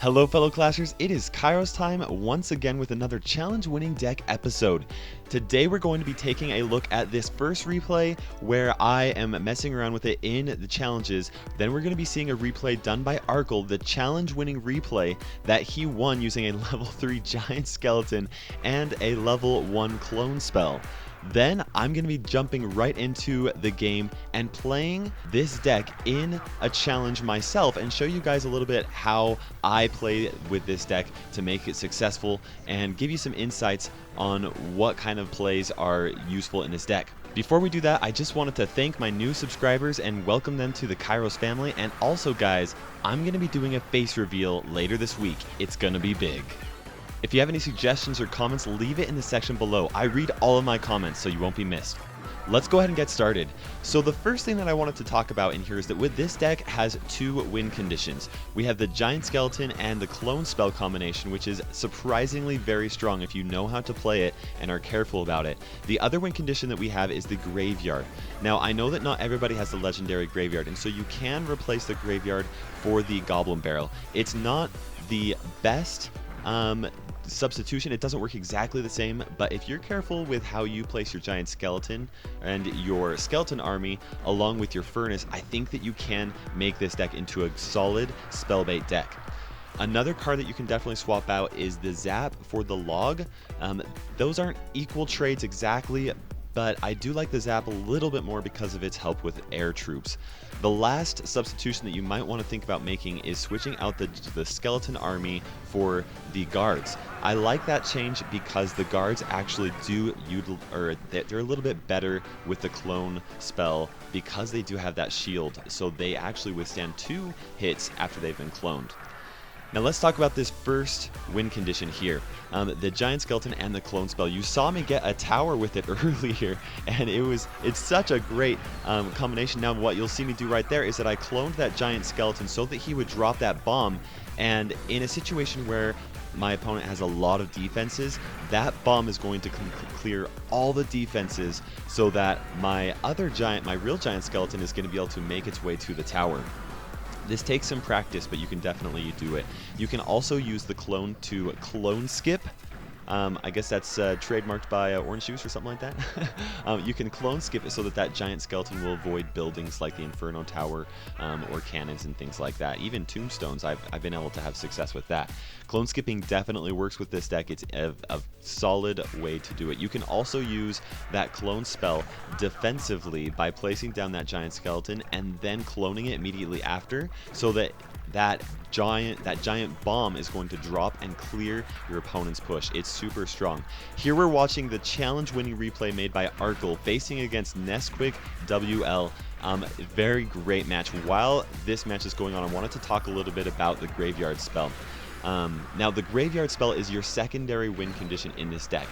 Hello fellow Clashers, it is Kairos time once again with another challenge-winning deck episode. Today we're going to be taking a look at this first replay where I am messing around with it in the challenges. Then we're going to be seeing a replay done by Arkle, the challenge-winning replay that he won using a level 3 giant skeleton and a level 1 clone spell. Then I'm going to be jumping right into the game and playing this deck in a challenge myself and show you guys a little bit how I play with this deck to make it successful and give you some insights on what kind of plays are useful in this deck. Before we do that, I just wanted to thank my new subscribers and welcome them to the Kairos family. And also guys, I'm going to be doing a face reveal later this week. It's going to be big. If you have any suggestions or comments, leave it in the section below. I read all of my comments, so you won't be missed. Let's go ahead and get started. So the first thing that I wanted to talk about in here is that with this deck has two win conditions. We have the giant skeleton and the clone spell combination, which is surprisingly very strong if you know how to play it and are careful about it. The other win condition that we have is the graveyard. Now I know that not everybody has the legendary graveyard, and so you can replace the graveyard for the goblin barrel. It's not the best substitution. It doesn't work exactly the same, but if you're careful with how you place your giant skeleton and your skeleton army along with your furnace, I think that you can make this deck into a solid spellbait deck. Another card that you can definitely swap out is the zap for the log. Those aren't equal trades exactly, but I do like the zap a little bit more because of its help with air troops. The last substitution that you might want to think about making is switching out the skeleton army for the guards. I like that change because the guards actually they're a little bit better with the clone spell because they do have that shield, so they actually withstand 2 hits after they've been cloned. Now let's talk about this first win condition here. The giant skeleton and the clone spell. You saw me get a tower with it earlier, and it's such a great combination. Now what you'll see me do right there is that I cloned that giant skeleton so that he would drop that bomb, and in a situation where my opponent has a lot of defenses, that bomb is going to clear all the defenses so that my real giant skeleton is going to be able to make its way to the tower. This takes some practice, but you can definitely do it. You can also use the clone to clone skip. I guess that's trademarked by Orange Juice or something like that. You can clone skip it so that giant skeleton will avoid buildings like the Inferno Tower or cannons and things like that. Even tombstones, I've been able to have success with that. Clone skipping definitely works with this deck. It's a solid way to do it. You can also use that clone spell defensively by placing down that giant skeleton and then cloning it immediately after, so that giant bomb is going to drop and clear your opponent's push. It's super strong. Here we're watching the challenge-winning replay made by Arkle facing against Nesquik WL. Very great match. While this match is going on, I wanted to talk a little bit about the graveyard spell. Now the graveyard spell is your secondary win condition in this deck.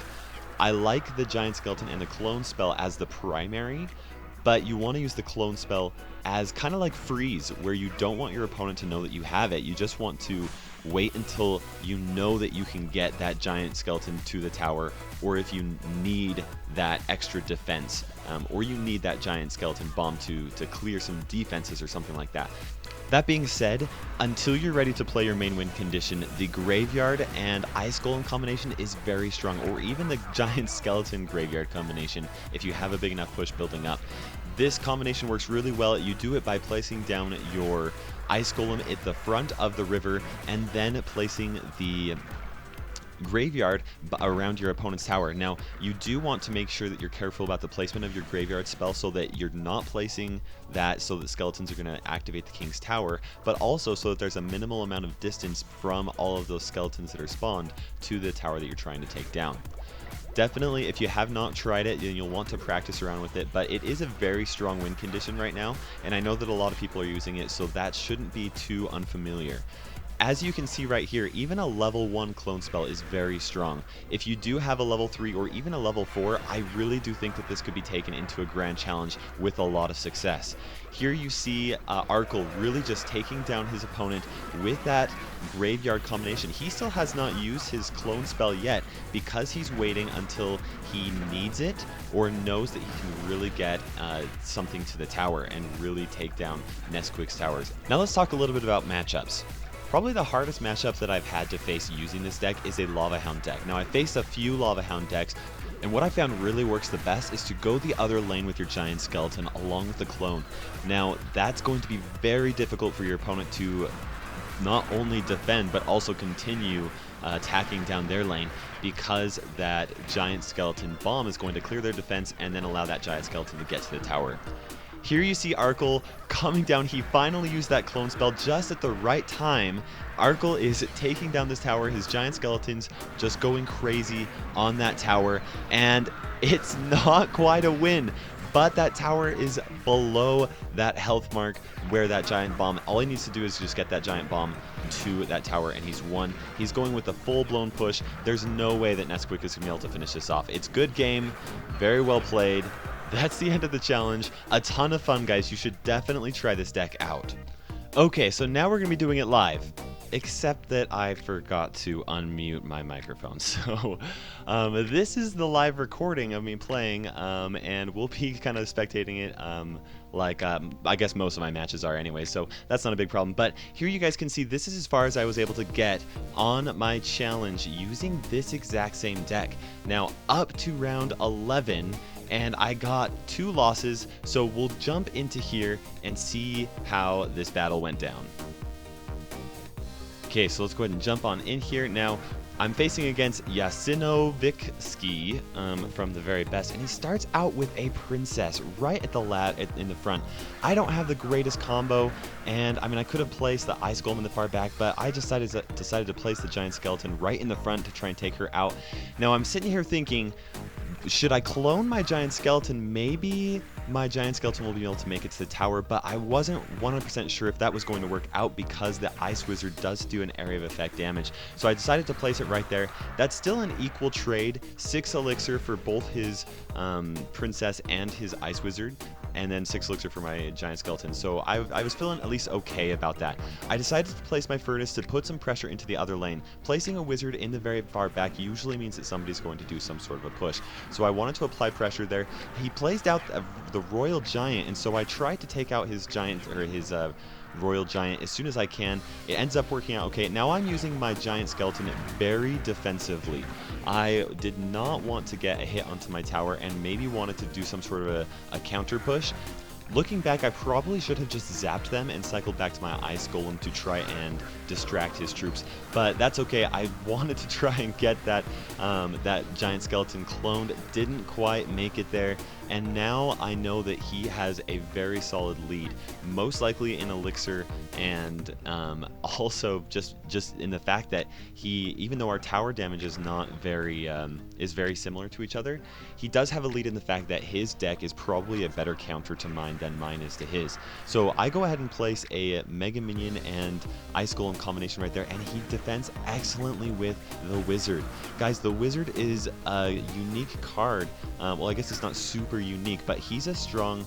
I like the giant skeleton and the clone spell as the primary, but you want to use the clone spell as kind of like freeze, where you don't want your opponent to know that you have it. You just want to wait until you know that you can get that giant skeleton to the tower, or if you need that extra defense, or you need that giant skeleton bomb to clear some defenses or something like that. That being said, until you're ready to play your main win condition, the graveyard and ice golem combination is very strong, or even the giant skeleton graveyard combination if you have a big enough push building up. This combination works really well. You do it by placing down your ice golem at the front of the river and then placing the graveyard around your opponent's tower. Now you do want to make sure that you're careful about the placement of your graveyard spell so that you're not placing that so that skeletons are going to activate the king's tower, but also so that there's a minimal amount of distance from all of those skeletons that are spawned to the tower that you're trying to take down. Definitely, if you have not tried it, then you'll want to practice around with it, but it is a very strong win condition right now, and I know that a lot of people are using it, so that shouldn't be too unfamiliar. As you can see right here, even a level 1 clone spell is very strong. If you do have a level 3 or even a level 4, I really do think that this could be taken into a grand challenge with a lot of success. Here you see Arkle really just taking down his opponent with that graveyard combination. He still has not used his clone spell yet because he's waiting until he needs it or knows that he can really get something to the tower and really take down Nesquik's towers. Now let's talk a little bit about matchups. Probably the hardest matchup that I've had to face using this deck is a Lava Hound deck. Now, I faced a few Lava Hound decks, and what I found really works the best is to go the other lane with your Giant Skeleton along with the clone. Now, that's going to be very difficult for your opponent to not only defend, but also continue attacking down their lane, because that Giant Skeleton bomb is going to clear their defense and then allow that Giant Skeleton to get to the tower. Here you see Arkle coming down. He finally used that clone spell just at the right time. Arkle is taking down this tower. His Giant Skeleton's just going crazy on that tower, and it's not quite a win. But that tower is below that health mark where that giant bomb, all he needs to do is just get that giant bomb to that tower and he's won. He's going with a full-blown push. There's no way that Nesquik is going to be able to finish this off. It's good game, very well played. That's the end of the challenge. A ton of fun, guys. You should definitely try this deck out. Okay, so now we're going to be doing it live. Except that I forgot to unmute my microphone. So this is the live recording of me playing, and we'll be kind of spectating it like I guess most of my matches are anyway, so that's not a big problem. But here you guys can see this is as far as I was able to get on my challenge using this exact same deck. Now up to round 11, and I got 2 losses, so we'll jump into here and see how this battle went down. Okay, so let's go ahead and jump on in here. Now, I'm facing against Yasinovicki from the very best, and he starts out with a princess right at the in the front. I don't have the greatest combo, and I mean I could have placed the ice golem in the far back, but I decided to place the giant skeleton right in the front to try and take her out. Now I'm sitting here thinking, should I clone my giant skeleton? Maybe my giant skeleton will be able to make it to the tower, but I wasn't 100% sure if that was going to work out because the ice wizard does do an area of effect damage. So I decided to place it right there. That's still an equal trade, 6 elixir for both his princess and his ice wizard, and then 6 elixir for my giant skeleton. So I was feeling at least okay about that. I decided to place my furnace to put some pressure into the other lane. Placing a wizard in the very far back usually means that somebody's going to do some sort of a push. So I wanted to apply pressure there. He placed out the royal giant, and so I tried to take out his giant, or his royal giant, as soon as I can. It ends up working out okay. Now I'm using my giant skeleton very defensively. I did not want to get a hit onto my tower and maybe wanted to do some sort of a counter push. Looking back, I probably should have just zapped them and cycled back to my ice golem to try and distract his troops, but that's okay. I wanted to try and get that that giant skeleton cloned, didn't quite make it there, and now I know that he has a very solid lead, most likely in elixir, and also just in the fact that he, even though our tower damage is not very very similar to each other, he does have a lead in the fact that his deck is probably a better counter to mine than mine is to his. So I go ahead and place a Mega Minion and Ice Golem combination right there, and he defends excellently with the Wizard. Guys, the Wizard is a unique card. Well, I guess it's not super unique, but he's a strong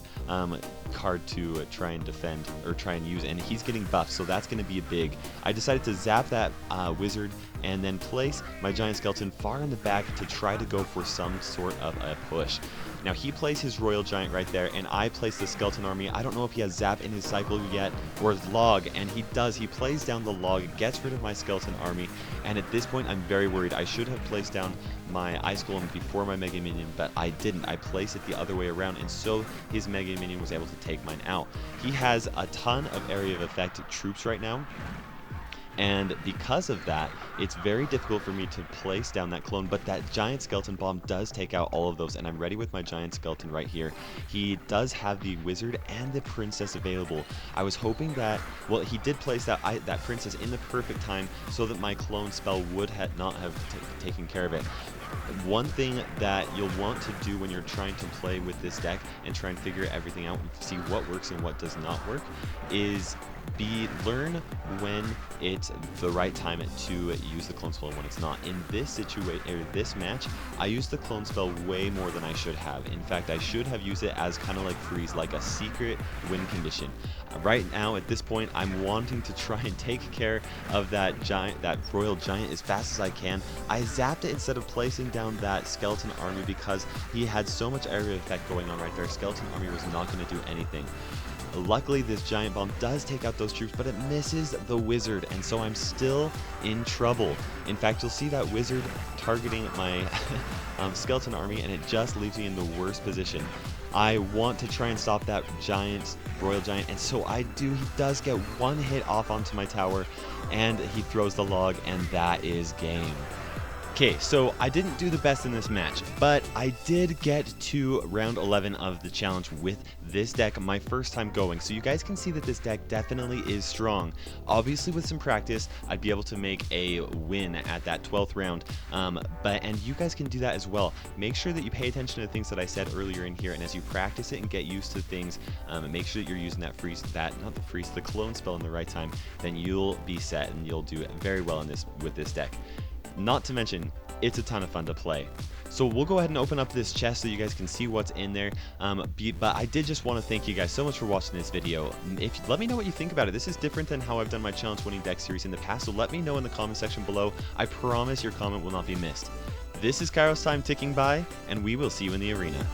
card to try and defend, or try and use, and he's getting buffed, so that's going to be a big. I decided to zap that Wizard and then place my giant skeleton far in the back to try to go for some sort of a push. Now he plays his royal giant right there, and I place the skeleton army. I don't know if he has zap in his cycle yet, or log, and he does. He plays down the log, gets rid of my skeleton army, and at this point I'm very worried. I should have placed down my ice golem before my mega minion, but I didn't. I placed it the other way around, and so his mega minion was able to take mine out. He has a ton of area of effect troops right now, and because of that, it's very difficult for me to place down that clone, but that giant skeleton bomb does take out all of those, and I'm ready with my giant skeleton right here. He does have the wizard and the princess available. I was hoping that, well, he did place that princess in the perfect time so that my clone spell would not have taken care of it. One thing that you'll want to do when you're trying to play with this deck and try and figure everything out and see what works and what does not work is learn when it's the right time to use the clone spell and when it's not. In this situation, or this match, I used the clone spell way more than I should have. In fact, I should have used it as kind of like freeze, like a secret win condition. Right now, at this point, I'm wanting to try and take care of that royal giant as fast as I can. I zapped it instead of placing down that skeleton army because he had so much area effect going on right there. Skeleton army was not going to do anything. Luckily, this giant bomb does take out those troops, but it misses the wizard, and so I'm still in trouble. In fact, you'll see that wizard targeting my skeleton army, and it just leaves me in the worst position. I want to try and stop that royal giant, and so I do. He does get one hit off onto my tower, and he throws the log, and that is game. Okay, so I didn't do the best in this match, but I did get to round 11 of the challenge with this deck, my first time going. So you guys can see that this deck definitely is strong. Obviously, with some practice, I'd be able to make a win at that 12th round, and you guys can do that as well. Make sure that you pay attention to the things that I said earlier in here, and as you practice it and get used to things, make sure that you're using the clone spell in the right time, then you'll be set and you'll do very well in with this deck. Not to mention, it's a ton of fun to play. So we'll go ahead and open up this chest so you guys can see what's in there. But I did just want to thank you guys so much for watching this video. Let me know what you think about it. This is different than how I've done my challenge winning deck series in the past, so let me know in the comment section below. I promise your comment will not be missed. This is KairosTime ticking by, and we will see you in the arena.